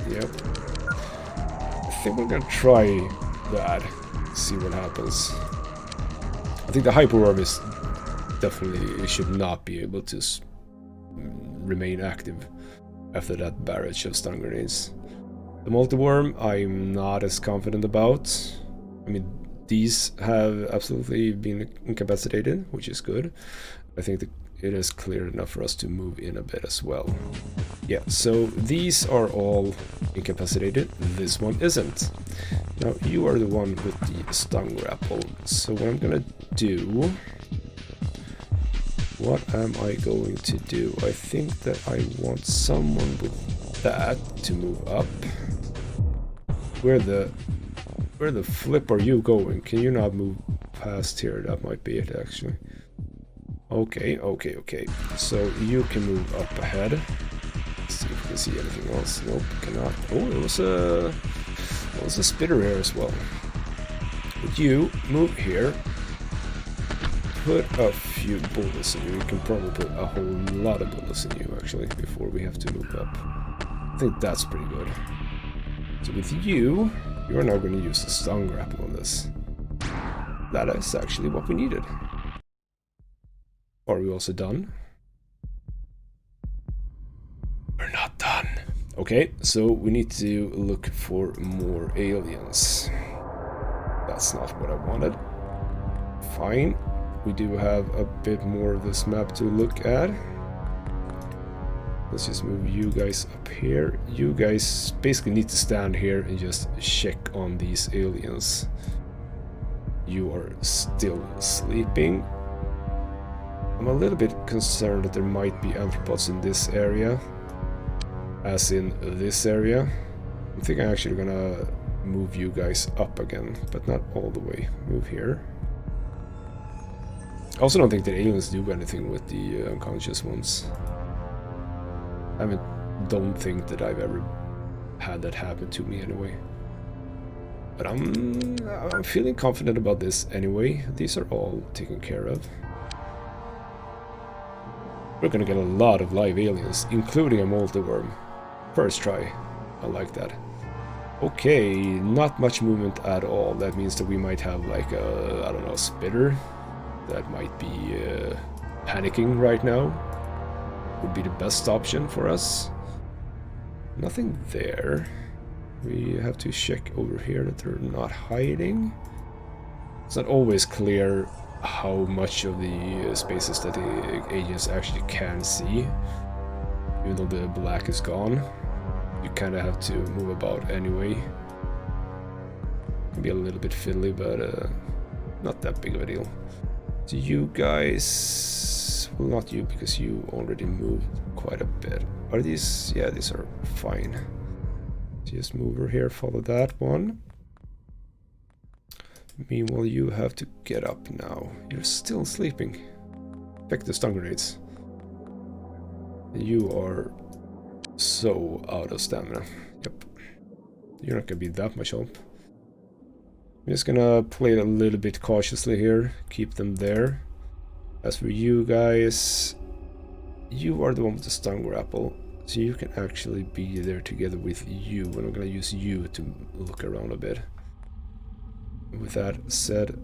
S1: Yep. I think we're gonna try that, see what happens. I think the hyperworm is definitely, it should not be able to remain active after that barrage of stun grenades. The multi-worm, I'm not as confident about. I mean, these have absolutely been incapacitated, which is good. I think that it is clear enough for us to move in a bit as well. Yeah, so these are all incapacitated. This one isn't. Now, you are the one with the stun grapple. So what I'm gonna do what am I going to do? I think that I want someone with that to move up. Where the flip are you going? Can you not move past here? That might be it, actually. Okay, okay, okay. So you can move up ahead. Let's see if we can see anything else. Nope, cannot. Oh, there was a spitter here as well. But you move here. Put a few bullets in you. We can probably put a whole lot of bullets in you, actually, before we have to move up. I think that's pretty good. So with you, you're now going to use the stun grapple on this. That is actually what we needed. Are we also done? We're not done. Okay, so we need to look for more aliens. That's not what I wanted. Fine. We do have a bit more of this map to look at. Let's just move you guys up here. You guys basically need to stand here and just check on these aliens. You are still sleeping. I'm a little bit concerned that there might be arthropods in this area. As in this area. I think I'm actually gonna move you guys up again, but not all the way. Move here. I also don't think that aliens do anything with the unconscious ones. Don't think that I've ever had that happen to me anyway. But I'm feeling confident about this anyway. These are all taken care of. We're gonna get a lot of live aliens, including a multi-worm. First try. I like that. Okay, not much movement at all. That means that we might have like a, I don't know, spitter. That might be panicking right now. Would be the best option for us. Nothing there. We have to check over here that they're not hiding. It's not always clear how much of the spaces that the agents actually can see. Even though the black is gone, you kind of have to move about anyway. Can be a little bit fiddly, but not that big of a deal. So you guys, well, not you because you already moved quite a bit. Are these? Yeah, these are fine. Just move over here, follow that one. Meanwhile, you have to get up now. You're still sleeping. Pick the stun grenades. You are so out of stamina. Yep. You're not gonna be that much help. I'm just gonna play it a little bit cautiously here. Keep them there. As for you guys, you are the one with the stun grapple. So you can actually be there together with you. And I'm gonna use you to look around a bit. With that said,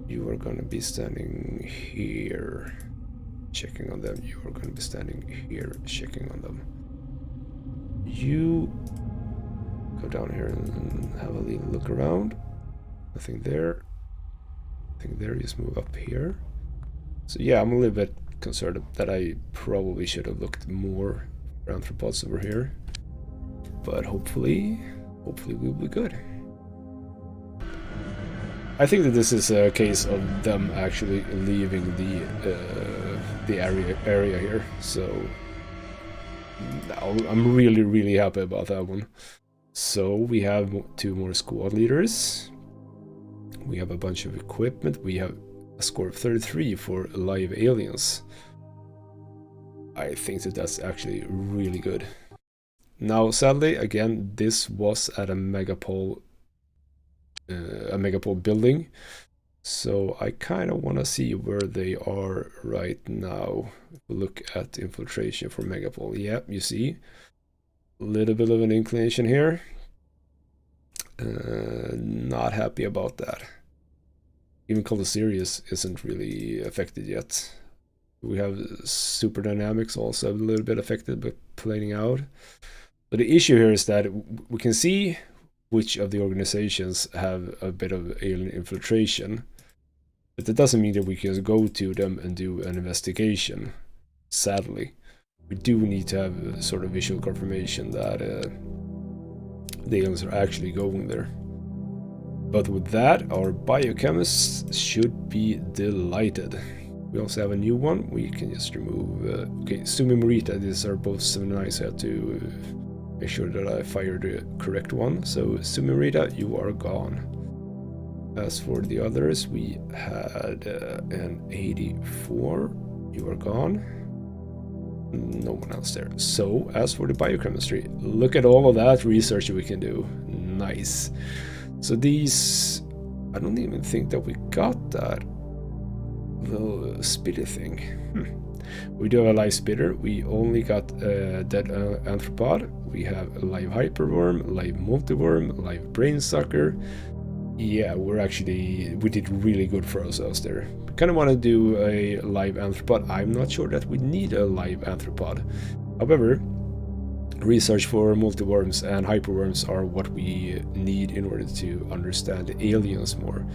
S1: you are gonna be standing here. Checking on them. You are gonna be standing here checking on them. You go down here and have a little look around. Nothing there. Nothing there. Just move up here. So yeah, I'm a little bit concerned that I probably should have looked more for arthropods over here. But hopefully we'll be good. I think that this is a case of them actually leaving the area here. So I'm really happy about that one. So we have 2 more squad leaders. We have a bunch of equipment. We have a score of 33 for live aliens. I think that that's actually really good. Now, sadly, again, this was at a Megapol building. So I kind of want to see where they are right now. If we look at infiltration for Megapol. Yep, you see. A little bit of an inclination here. Not happy about that. Even Sirius isn't really affected yet. We have Super Dynamics also a little bit affected, but playing out. But the issue here is that we can see which of the organizations have a bit of alien infiltration. But that doesn't mean that we can go to them and do an investigation. Sadly. We do need to have sort of visual confirmation that the aliens are actually going there. But with that, our biochemists should be delighted. We also have a new one. We can just remove... okay, Sumi Morita, these are both 79, so I have to make sure that I fire the correct one. So Sumi Morita, you are gone. As for the others, we had an 84. You are gone. No one else there. So, as for the biochemistry, look at all of that research we can do. Nice. So these... I don't even think that we got that little spitter thing. We do have a live spitter. We only got a dead arthropod. We have a live hyperworm, live multiworm, live brain sucker. Yeah, we did really good for ourselves there. We kind of want to do a live arthropod. I'm not sure that we need a live arthropod. However, research for multiworms and hyperworms are what we need in order to understand the aliens more.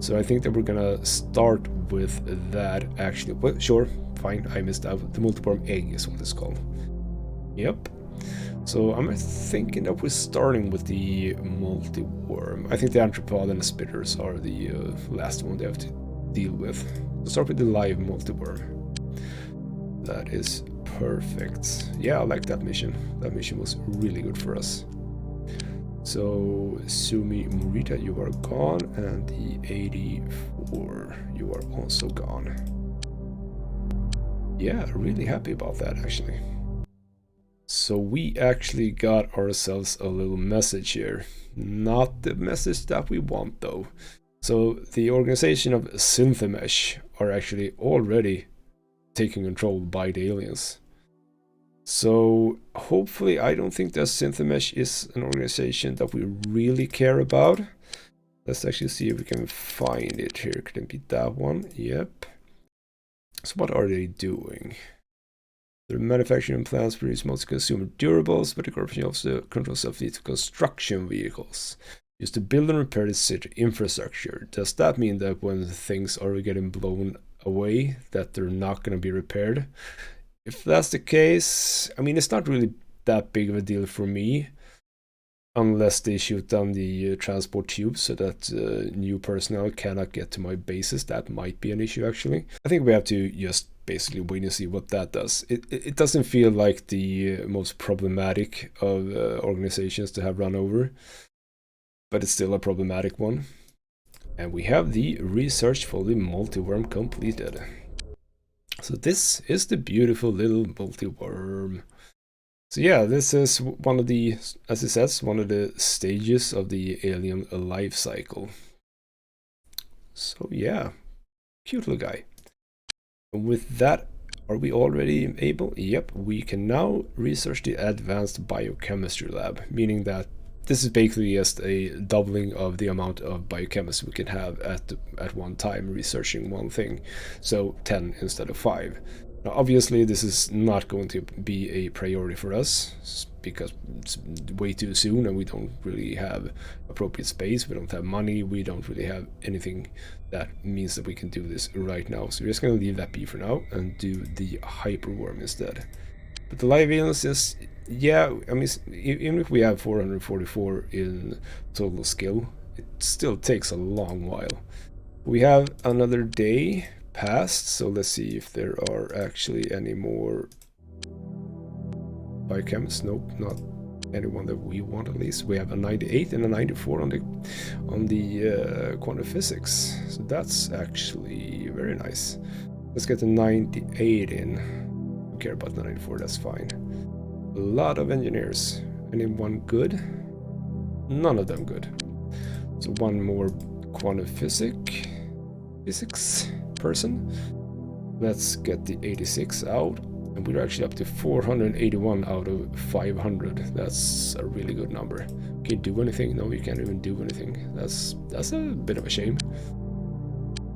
S1: So I think that we're gonna start with that actually. Well, sure, fine, I missed out. The multiworm egg is what it's called. Yep. So I'm thinking that we're starting with the multi-worm. I think the arthropod and the spitters are the last one they have to deal with. Let's start with the live multi-worm. That is perfect. Yeah, I like that mission. That mission was really good for us. So Sumi Morita, you are gone, and the 84, you are also gone. Yeah, really happy about that actually. So we actually got ourselves a little message here. Not the message that we want though. So the organization of Synthimesh are actually already taken control by the aliens. So hopefully, I don't think that Synthimesh is an organization that we really care about. Let's actually see if we can find it here. Could it be that one? Yep. So what are they doing? They're manufacturing plants produce multi-consumer durables, but the corporation also controls self-fleet of construction vehicles used to build and repair the city infrastructure. Does that mean that when things are getting blown away, that they're not going to be repaired? If that's the case, I mean, it's not really that big of a deal for me, unless they shoot down the transport tubes so that new personnel cannot get to my bases. That might be an issue, actually. I think we have to just basically wait and see what that does. It doesn't feel like the most problematic of organizations to have run over, but it's still a problematic one. And we have the research for the multi-worm completed. So this is the beautiful little multi-worm. So yeah, this is one of the, as it says, one of the stages of the alien life cycle. So yeah, cute little guy. And with that, are we already able? Yep, we can now research the advanced biochemistry lab, meaning that this is basically just a doubling of the amount of biochemists we can have at one time researching one thing. So 10 instead of 5. Now, obviously, this is not going to be a priority for us because it's way too soon and we don't really have appropriate space, we don't have money, we don't really have anything that means that we can do this right now. So we're just going to leave that be for now and do the hyperworm instead. But the live aliens is, yeah, I mean, even if we have 444 in total skill, it still takes a long while. We have another day passed, so let's see if there are actually any more biochemists. Nope, not anyone that we want at least. We have a 98 and a 94 on the quantum physics, so that's actually very nice. Let's get the 98 in. Don't care about the 94, that's fine. A lot of engineers. Anyone good? None of them good. So one more quantum physics person. Let's get the 86 out, and we're actually up to 481 out of 500. That's a really good number. Can you do anything? No, you can't even do anything. That's a bit of a shame.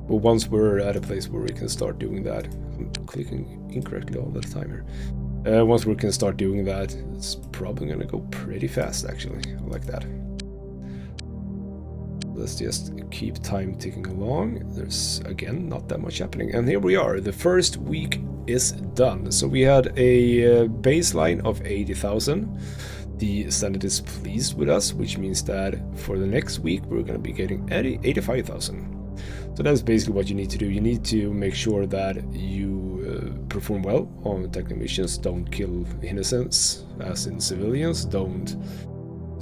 S1: But once we're at a place where we can start doing that, I'm clicking incorrectly all the time here. Once we can start doing that, it's probably gonna go pretty fast actually. I like that. Let's just keep time ticking along. There's, again, not that much happening. And here we are. The first week is done. So we had a baseline of 80,000. The Senate is pleased with us, which means that for the next week, we're going to be getting 85,000. So that's basically what you need to do. You need to make sure that you perform well on tactical missions. Don't kill innocents, as in civilians. Don't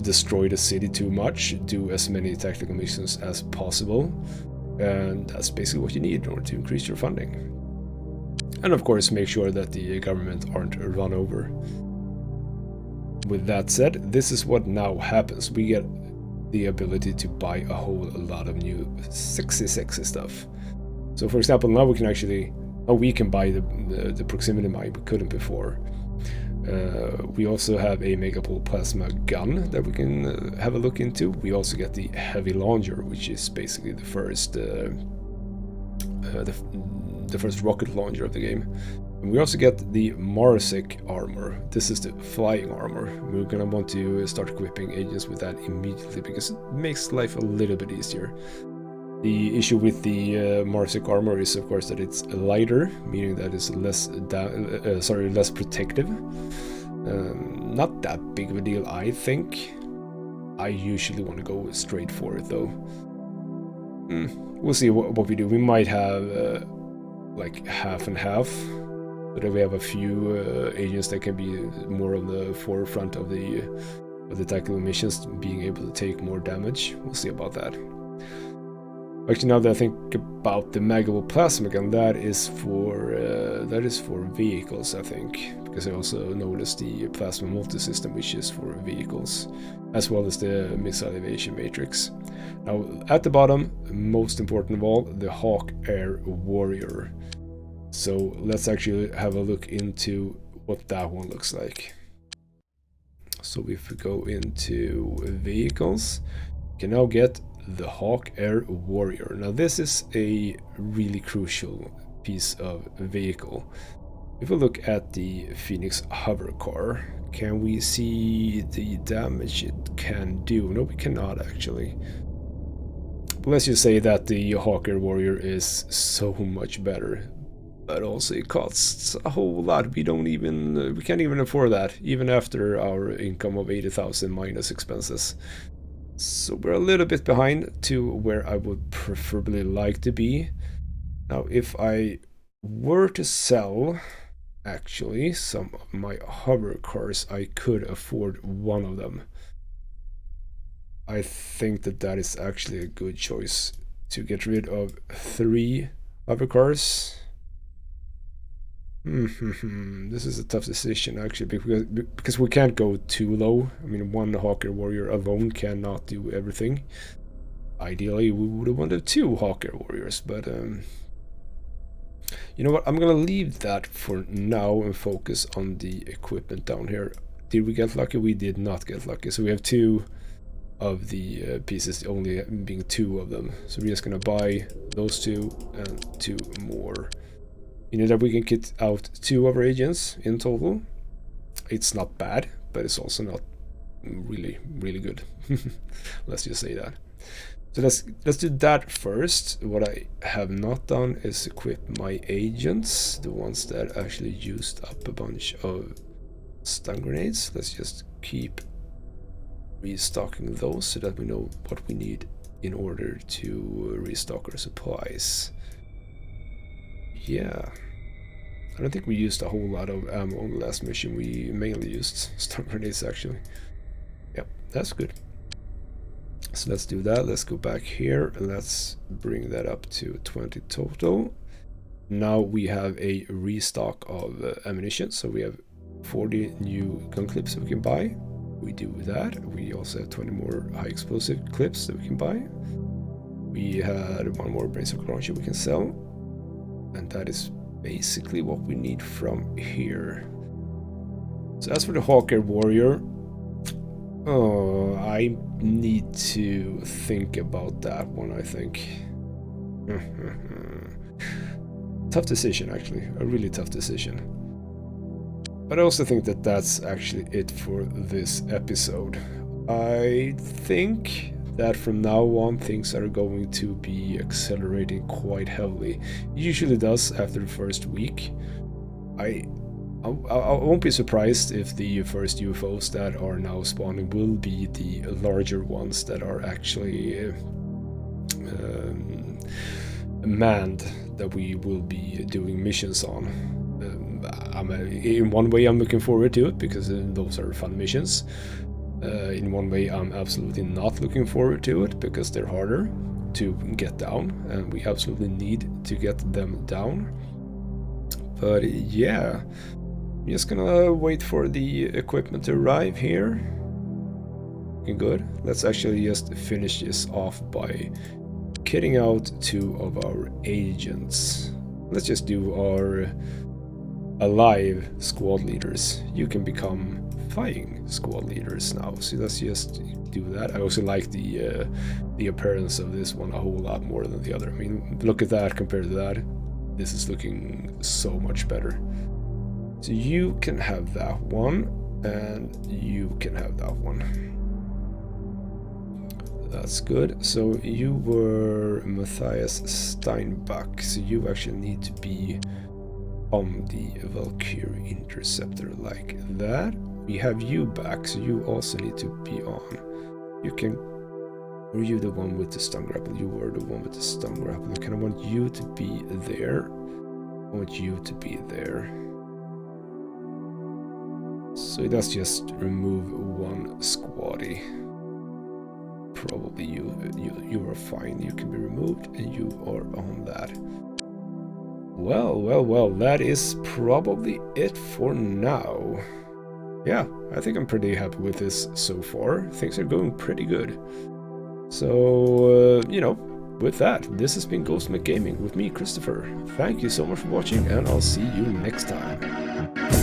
S1: destroy the city too much. Do as many tactical missions as possible. And that's basically what you need in order to increase your funding. And of course, make sure that the government aren't run over. With that said, this is what now happens. We get the ability to buy a whole lot of new sexy stuff. So for example, now we can actually, we can buy the proximity mine we couldn't before. We also have a Mega-Primus plasma gun that we can have a look into. We also get the heavy launcher, which is basically the first rocket launcher of the game. And we also get the Marsic armor. This is the flying armor. We're gonna want to start equipping agents with that immediately because it makes life a little bit easier. The issue with the Marsic armor is, of course, that it's lighter, meaning that it's less protective. Not that big of a deal, I think. I usually want to go straight for it, though. We'll see what we do. We might have like half and half, so that we have a few agents that can be more on the forefront of the tactical missions, being able to take more damage. We'll see about that. Actually, now that I think about the Mega-Primus plasma gun, that is for vehicles, I think, because I also noticed the plasma multi-system, which is for vehicles, as well as the missile evasion matrix. Now, at the bottom, most important of all, the Hawk Air Warrior. So let's actually have a look into what that one looks like. So if we go into vehicles, you can now get the Hawk Air Warrior. Now this is a really crucial piece of vehicle. If we look at the Phoenix hover car, can we see the damage it can do? No, we cannot actually. But let's just say that the Hawk Air Warrior is so much better. But also it costs a whole lot. We can't even afford that, even after our income of 80,000 minus expenses. So we're a little bit behind to where I would preferably like to be. Now, if I were to sell, actually, some of my hover cars, I could afford one of them. I think that is actually a good choice, to get rid of 3 hover cars. This is a tough decision, actually, because we can't go too low. I mean, one Hawker Warrior alone cannot do everything. Ideally, we would have wanted 2 Hawker Warriors, but you know what? I'm gonna leave that for now and focus on the equipment down here. Did we get lucky? We did not get lucky. So we have 2 of the pieces, only being 2 of them. So we're just gonna buy those 2 and 2 more. You know that we can kit out 2 of our agents in total. It's not bad, but it's also not really good. Let's just say that. So let's do that first. What I have not done is equip my agents, the ones that actually used up a bunch of stun grenades. Let's just keep restocking those so that we know what we need in order to restock our supplies. Yeah, I don't think we used a whole lot of ammo on the last mission. We mainly used stun grenades, actually. Yep, that's good. So let's do that. Let's go back here and let's bring that up to 20 total. Now we have a restock of ammunition. So we have 40 new gun clips that we can buy. We do that. We also have 20 more high explosive clips that we can buy. We had 1 more brainstock launcher we can sell. And that is basically what we need from here. So as for the Hawker Warrior, I need to think about that one, I think. Tough decision, actually. A really tough decision. But I also think that that's actually it for this episode. I think that from now on things are going to be accelerating quite heavily. It usually does after the first week. I won't be surprised if the first UFOs that are now spawning will be the larger ones that are actually manned that we will be doing missions on. In one way I'm looking forward to it because those are fun missions. In one way I'm absolutely not looking forward to it because they're harder to get down and we absolutely need to get them down. But yeah, I'm just gonna wait for the equipment to arrive here. Looking good. Let's actually just finish this off by kitting out 2 of our agents. Let's just do our alive squad leaders. You can become flying squad leaders now. So let's just do that. I also like the appearance of this one a whole lot more than the other. I mean, look at that compared to that. This is looking so much better. So you can have that one, and you can have that one. That's good. So you were Matthias Steinbach, so you actually need to be on the Valkyrie Interceptor like that. We have you back, so you also need to be on. You can... Were you the one with the stun grapple? You were the one with the stun grapple. I kind of want you to be there. I want you to be there. So let's just remove 1 squaddy. Probably you are fine. You can be removed, and you are on that. Well, that is probably it for now. Yeah, I think I'm pretty happy with this so far. Things are going pretty good. So, you know, with that, this has been Ghost Gaming with me, Christopher. Thank you so much for watching, and I'll see you next time.